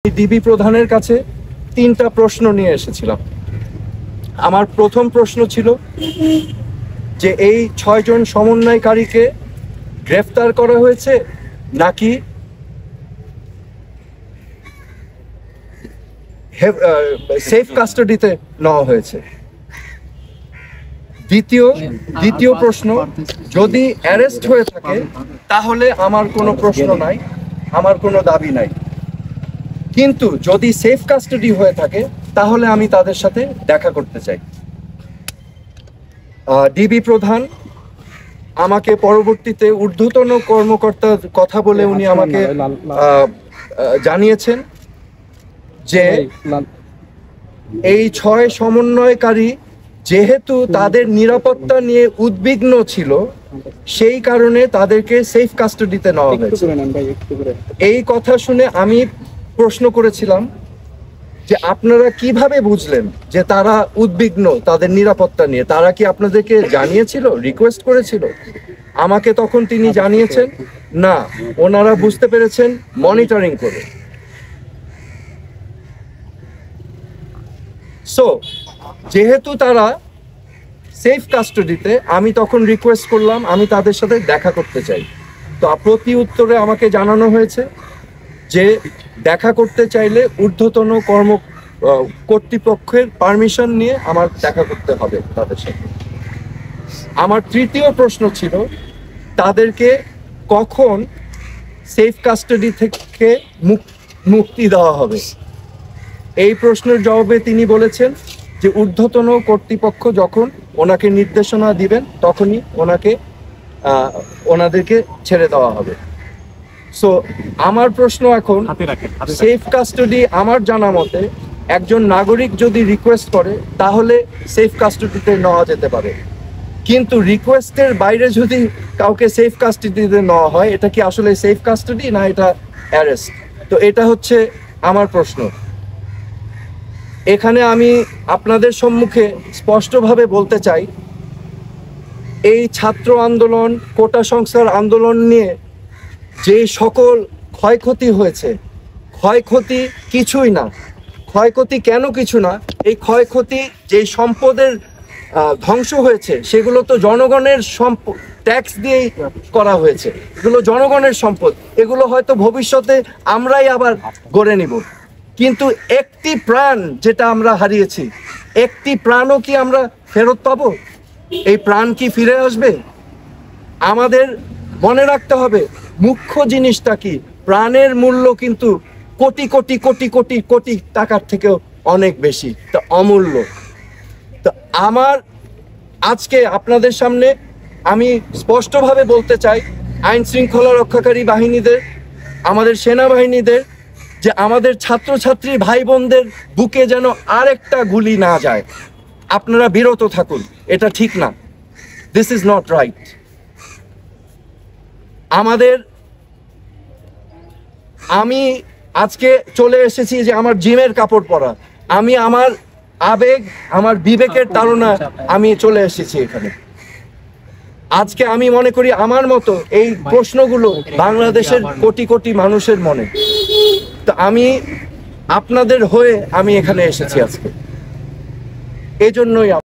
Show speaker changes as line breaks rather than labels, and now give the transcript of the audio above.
DB প্রধানের কাছে 3টা প্রশ্ন নিয়ে এসেছিলাম। আমার প্রথম প্রশ্ন ছিল যে এই 6 জন সমন্বয়কারীকে গ্রেফতার করা হয়েছে নাকি সেফ কাস্টাডিতে নেওয়া হয়েছে। দ্বিতীয় প্রশ্ন, যদি অ্যারেস্ট হয়ে থাকে তাহলে আমার কোনো প্রশ্ন নাই, আমার কোনো দাবি নাই, কিন্তু যদি সেফ কাস্টাডি হয়ে থাকে তাহলে আমি তাদের সাথে দেখা করতে চাই। ডিবি প্রধান আমাকে পরবর্তীতে ঊর্ধ্বতন কর্মকর্তার কথা বলে উনি আমাকে জানিয়েছেন যে এই 6 সমন্বয়কারী যেহেতু তাদের নিরাপত্তা নিয়ে উদ্বিগ্ন ছিল সেই কারণে তাদেরকে সেফ কাস্টাডিতে নেওয়া হয়েছে। এই কথা শুনে আমি প্রশ্ন করেছিলাম যে আপনারা কিভাবে বুঝলেন যে তারা উদ্বিগ্ন তাদের নিরাপত্তা নিয়ে? তারা কি আপনাদেরকে জানিয়েছিল, রিকোয়েস্ট করেছিল? আমাকে তখন তিনি জানিয়েছেন না, ওনারা বুঝতে পেরেছেন মনিটরিং করে। সো যেহেতু তারা সেফ কাস্টাডিতে, আমি তখন রিকোয়েস্ট করলাম আমি তাদের সাথে দেখা করতে চাই। তো প্রতি উত্তরে আমাকে জানানো হয়েছে যে দেখা করতে চাইলে ঊর্ধ্বতন কর্তৃপক্ষের পারমিশন নিয়ে আমার দেখা করতে হবে তাদের সাথে। আমার তৃতীয় প্রশ্ন ছিল তাদেরকে কখন সেফ কাস্টাডি থেকে মুক্তি দেওয়া হবে। এই প্রশ্নের জবাবে তিনি বলেছেন যে ঊর্ধ্বতন কর্তৃপক্ষ যখন ওনাকে নির্দেশনা দিবেন তখনই ওনাদেরকে ছেড়ে দেওয়া হবে। সো আমার প্রশ্ন এখন, সেফ কাস্টাডি আমার জানা মতে একজন নাগরিক যদি রিকোয়েস্ট করে তাহলে সেফ কাস্টাডিতে নেওয়া যেতে পারে, কিন্তু রিকোয়েস্টের বাইরে যদি কাউকে সেফ কাস্টাডিতে নেওয়া হয় এটা কি আসলে সেফ কাস্টাডি না এটা অ্যারেস্ট? তো এটা হচ্ছে আমার প্রশ্ন। এখানে আমি আপনাদের সম্মুখে স্পষ্টভাবে বলতে চাই, এই ছাত্র আন্দোলন, কোটা সংস্কার আন্দোলন নিয়ে যে সকল ক্ষয়ক্ষতি হয়েছে, ক্ষয়ক্ষতি কিছুই না। ক্ষয়ক্ষতি কেন কিছু না? এই ক্ষয়ক্ষতি যে সম্পদের ধ্বংস হয়েছে সেগুলো তো জনগণের সম্পদ, ট্যাক্স দিয়েই করা হয়েছে। এগুলো জনগণের সম্পদ, এগুলো হয়তো ভবিষ্যতে আমরাই আবার গড়ে নিব, কিন্তু একটি প্রাণ যেটা আমরা হারিয়েছি, একটি প্রাণও কি আমরা ফেরত পাবো? এই প্রাণ কি ফিরে আসবে? আমাদের মনে রাখতে হবে মুখ্য জিনিসটা কি, প্রাণের মূল্য কিন্তু কোটি কোটি কোটি কোটি কোটি টাকার থেকেও অনেক বেশি, তা অমূল্য। তো আমার আজকে আপনাদের সামনে আমি স্পষ্টভাবে বলতে চাই আইন শৃঙ্খলা রক্ষাকারী বাহিনীদের, আমাদের সেনাবাহিনীদের, যে আমাদের ছাত্রছাত্রী ভাই বোনদের বুকে যেন আরেকটা গুলি না যায়। আপনারা বিরত থাকুন, এটা ঠিক না, দিস ইজ নট রাইট। আমি আজকে চলে এসেছি যে আমার জিমের কাপড় পরা, আমি আমার আবেগ, আমার বিবেকের তাড়না আমি চলে এসেছি এখানে। আজকে আমি মনে করি আমার মতো এই প্রশ্নগুলো বাংলাদেশের কোটি কোটি মানুষের মনে। তো আমি আপনাদের হয়ে আমি এখানে এসেছি আজকে, এই জন্যই।